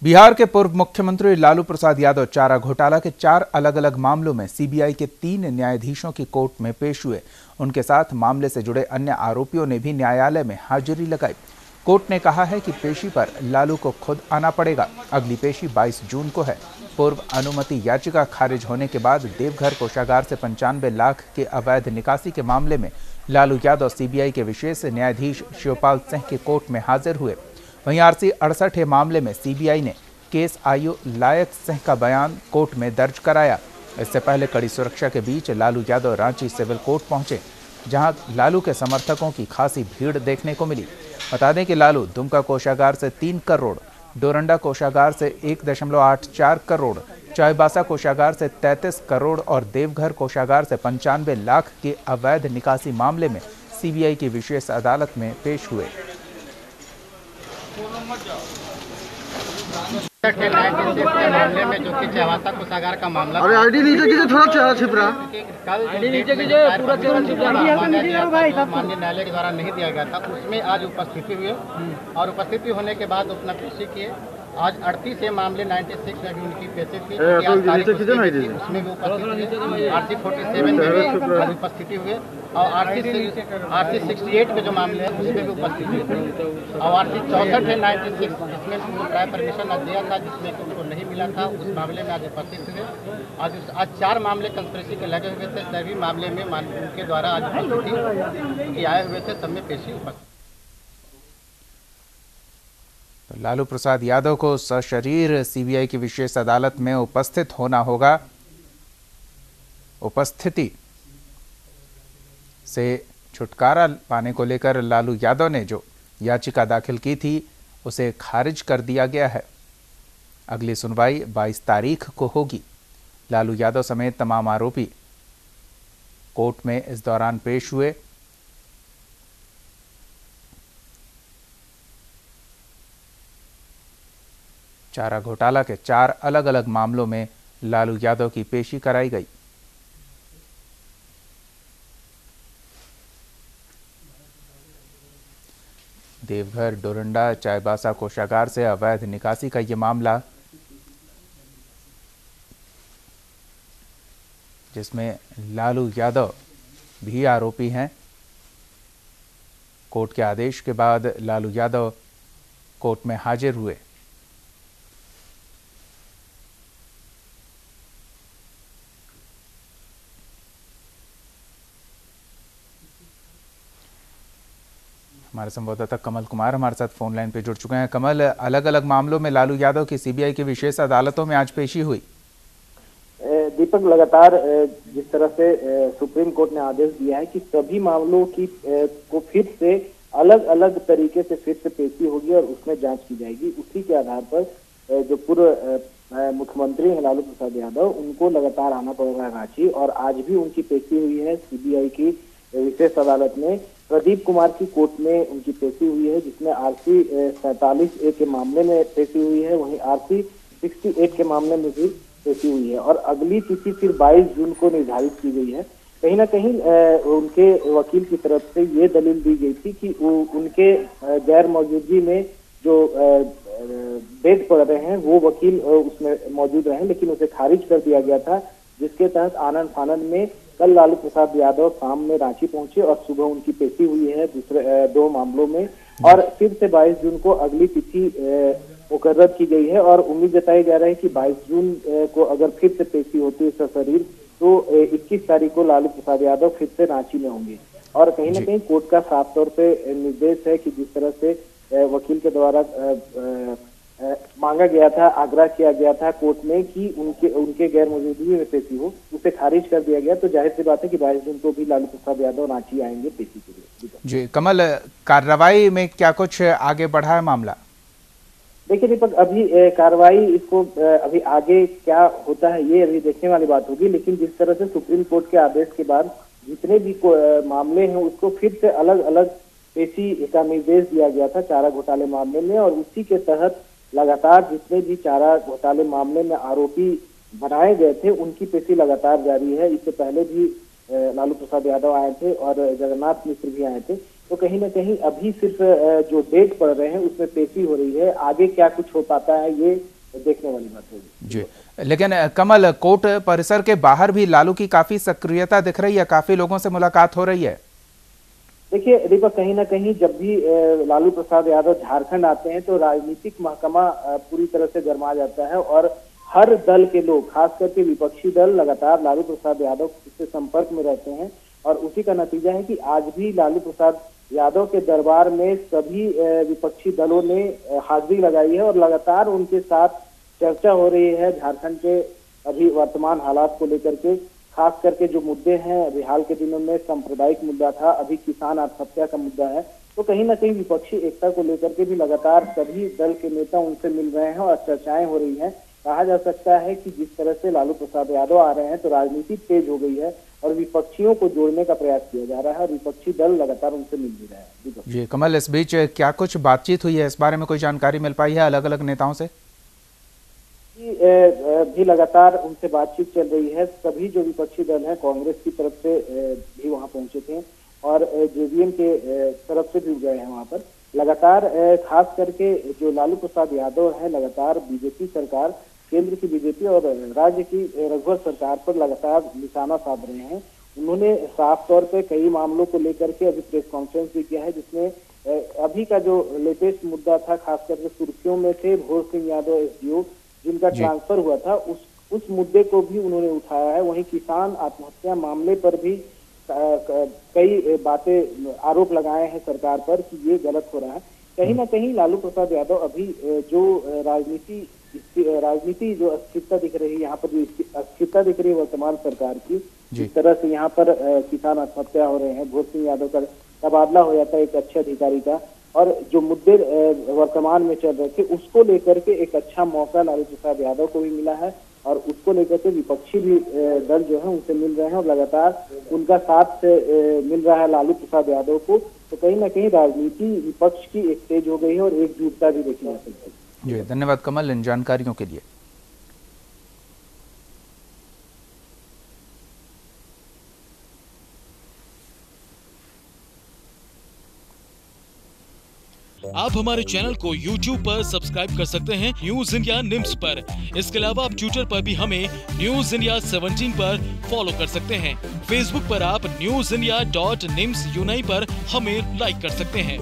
बिहार के पूर्व मुख्यमंत्री लालू प्रसाद यादव चारा घोटाला के 4 अलग अलग मामलों में सीबीआई के 3 न्यायाधीशों की कोर्ट में पेश हुए। उनके साथ मामले से जुड़े अन्य आरोपियों ने भी न्यायालय में हाजिरी लगाई। कोर्ट ने कहा है कि पेशी पर लालू को खुद आना पड़ेगा। अगली पेशी 22 जून को है। पूर्व अनुमति याचिका खारिज होने के बाद देवघर कोषागार से 95 लाख के अवैध निकासी के मामले में लालू यादव सीबीआई के विशेष न्यायाधीश शिवपाल सिंह की कोर्ट में हाजिर हुए। वहीं आरसी 68 मामले में सीबीआई ने केस आयु लायक सिंह का बयान कोर्ट में दर्ज कराया। इससे पहले कड़ी सुरक्षा के बीच लालू यादव रांची सिविल कोर्ट पहुंचे, जहां लालू के समर्थकों की खासी भीड़ देखने को मिली। बता दें कि लालू दुमका कोषागार से 3 करोड़, डोरंडा कोषागार से 1.84 करोड़, चाईबासा कोषागार से 33 करोड़ और देवघर कोषागार से 95 लाख के अवैध निकासी मामले में सीबीआई की विशेष अदालत में पेश हुए। मामले में जो कि चाईबासा कोषागार का मामला, अरे आईडी नीचे कीजिए, थोड़ा चेहरा छिप रहा। कल नीचे कीजिए, पूरा चेहरा छिप रहा। माननीय न्यायालय के द्वारा नहीं दिया गया था, उसमें आज उपस्थिति हुई और उपस्थिति होने के बाद अपना पेशी किए। आज 38 ये मामले 96 में भी उनकी पेशी थी, उसमें भी उपस्थिति हुई। आरसी 47 में भी आज उपस्थिति हुई और आरसी 68 में जो मामले हैं उसमें भी उपस्थिति हुई और आरसी 64 है 96, इसमें प्राय परमिशन आज दिया था जिसमें उनको नहीं मिला था, उस मामले में आज उपस्थित हुए। आज 4 मामले कंस्पिरेसी के लगे हुए थे, सभी मामले में उनके द्वारा आज उपस्थिति आए हुए थे, सब में पेशी उपस्थित। तो लालू प्रसाद यादव को सशरीर सीबीआई की विशेष अदालत में उपस्थित होना होगा। उपस्थिति से छुटकारा पाने को लेकर लालू यादव ने जो याचिका दाखिल की थी उसे खारिज कर दिया गया है। अगली सुनवाई 22 तारीख को होगी। लालू यादव समेत तमाम आरोपी कोर्ट में इस दौरान पेश हुए। चारा घोटाला के 4 अलग अलग मामलों में लालू यादव की पेशी कराई गई। देवघर, डोरंडा, चाईबासा कोषागार से अवैध निकासी का ये मामला, जिसमें लालू यादव भी आरोपी हैं। कोर्ट के आदेश के बाद लालू यादव कोर्ट में हाजिर हुए। हमारे संवाददाता कमल कुमार हमारे साथ फोन लाइन पे जुड़ चुके हैं। कमल, अलग अलग मामलों में लालू यादव की सीबीआई की विशेष अदालतों में आज पेशी हुई। दीपक, लगातार जिस तरह से सुप्रीम कोर्ट ने आदेश दिया है कि सभी मामलों की को फिर से अलग अलग तरीके से फिर से पेशी होगी और उसमें जांच की जाएगी, उसी के आधार पर जो पूर्व मुख्यमंत्री हैं लालू प्रसाद यादव, उनको लगातार आना पड़ेगा रांची और आज भी उनकी पेशी हुई है सीबीआई की विशेष अदालत में। प्रदीप कुमार की कोर्ट में उनकी पेशी हुई है, जिसमें आरसी 47A के मामले में पेशी हुई है, वहीं आरसी 68 के मामले में भी पेशी हुई है और अगली तिथि फिर 22 जून को निर्धारित की गई है। कहीं ना कहीं उनके वकील की तरफ से ये दलील दी गई थी कि उनके गैर मौजूदगी में जो बेद पड़ रहे हैं वो वकील उसमें मौजूद रहे, लेकिन उसे खारिज कर दिया गया था, जिसके तहत आनंद फानंद में कल लालू प्रसाद यादव शाम में रांची पहुंचे और सुबह उनकी पेशी हुई है दूसरे 2 मामलों में और फिर से 22 जून को अगली तिथि मुकर्रर की गई है और उम्मीद जताई जा रही है कि 22 जून को अगर फिर से पेशी होती है सशरीर तो 21 तारीख को लालू प्रसाद यादव फिर से रांची में होंगे। और कहीं ना कहीं कोर्ट का साफ तौर पे निर्देश है कि जिस तरह से वकील के द्वारा मांगा गया था, आग्रह किया गया था कोर्ट में कि उनके गैर मौजूदगी में पेशी हो, उसे खारिज कर दिया गया। तो जाहिर सी बात है कि 22 जून को भी लालू प्रसाद यादव रांची आएंगे पेशी के लिए। जी कमल, कार्रवाई में क्या कुछ आगे बढ़ा है मामला? देखिए दीपक, अभी कार्रवाई इसको अभी आगे क्या होता है ये अभी देखने वाली बात होगी, लेकिन जिस तरह से सुप्रीम कोर्ट के आदेश के बाद जितने भी मामले हैं उसको फिर से अलग अलग पेशी का निर्देश दिया गया था चारा घोटाले मामले में और उसी के तहत लगातार जितने भी चारा घोटाले मामले में आरोपी बनाए गए थे उनकी पेशी लगातार जारी है। इससे पहले भी लालू प्रसाद यादव आए थे और जगन्नाथ मिश्र भी आए थे। तो कहीं ना कहीं अभी सिर्फ जो डेट पड़ रहे हैं उसमें पेशी हो रही है। आगे क्या कुछ हो पाता है ये देखने वाली बात होगी जी। लेकिन कमल, कोर्ट परिसर के बाहर भी लालू की काफी सक्रियता दिख रही है, काफी लोगों से मुलाकात हो रही है। देखिए दीपक, कहीं ना कहीं जब भी लालू प्रसाद यादव झारखंड आते हैं तो राजनीतिक महकमा पूरी तरह से गरमा जाता है और हर दल के लोग, खास करके विपक्षी दल, लगातार लालू प्रसाद यादव से संपर्क में रहते हैं और उसी का नतीजा है कि आज भी लालू प्रसाद यादव के दरबार में सभी विपक्षी दलों ने हाजिरी लगाई है और लगातार उनके साथ चर्चा हो रही है झारखंड के अभी वर्तमान हालात को लेकर के। खास करके जो मुद्दे हैं, अभी हाल के दिनों में सांप्रदायिक मुद्दा था, अभी किसान आत्महत्या का मुद्दा है, तो कहीं ना कहीं विपक्षी एकता को लेकर के भी लगातार सभी दल के नेता उनसे मिल रहे हैं और चर्चाएं हो रही हैं। कहा जा सकता है कि जिस तरह से लालू प्रसाद यादव आ रहे हैं तो राजनीति तेज हो गई है और विपक्षियों को जोड़ने का प्रयास किया जा रहा है और विपक्षी दल लगातार उनसे मिल भी रहे हैं। जी कमल, इस बीच क्या कुछ बातचीत हुई है, इस बारे में कोई जानकारी मिल पाई है अलग अलग नेताओं से? भी लगातार उनसे बातचीत चल रही है। सभी जो विपक्षी दल हैं, कांग्रेस की तरफ से भी वहां पहुंचे थे और जेवीएम के तरफ से भी गए हैं वहां पर। लगातार खास करके जो लालू प्रसाद यादव है, लगातार बीजेपी सरकार, केंद्र की बीजेपी और राज्य की रघुवर सरकार पर लगातार निशाना साध रहे हैं। उन्होंने साफ तौर पे कई मामलों को लेकर के अभी प्रेस कॉन्फ्रेंस भी किया है, जिसमें अभी का जो लेटेस्ट मुद्दा था, खास करके सुर्खियों में थे भोर सिंह यादव एसडीओ, जिनका ट्रांसफर हुआ था, उस मुद्दे को भी उन्होंने उठाया है। वहीं किसान आत्महत्या मामले पर भी कई बातें, आरोप लगाए हैं सरकार पर कि ये गलत हो रहा है। कहीं ना कहीं लालू प्रसाद यादव अभी जो राजनीति जो अस्थिरता दिख रही है, यहाँ पर जो अस्थिरता दिख रही है वर्तमान सरकार की, जिस तरह से यहाँ पर किसान आत्महत्या हो रहे हैं, भोर सिंह यादव का तबादला हो जाता है एक अच्छे अधिकारी का, और जो मुद्दे वर्तमान में चल रहे थे उसको लेकर के एक अच्छा मौका लालू प्रसाद यादव को भी मिला है और उसको लेकर के विपक्षी भी दल जो है उनसे मिल रहे हैं और लगातार उनका साथ मिल रहा है लालू प्रसाद यादव को। तो कहीं ना कहीं राजनीति विपक्ष की एक तेज हो गई है और एकजुटता भी देखी जा सकती है। जी धन्यवाद कमल इन जानकारियों के लिए। आप हमारे चैनल को YouTube पर सब्सक्राइब कर सकते हैं न्यूज इंडिया निम्स पर। इसके अलावा आप ट्विटर पर भी हमें न्यूज इंडिया 17 पर फॉलो कर सकते हैं। फेसबुक पर आप newsindia.nimsuni पर हमें लाइक कर सकते हैं।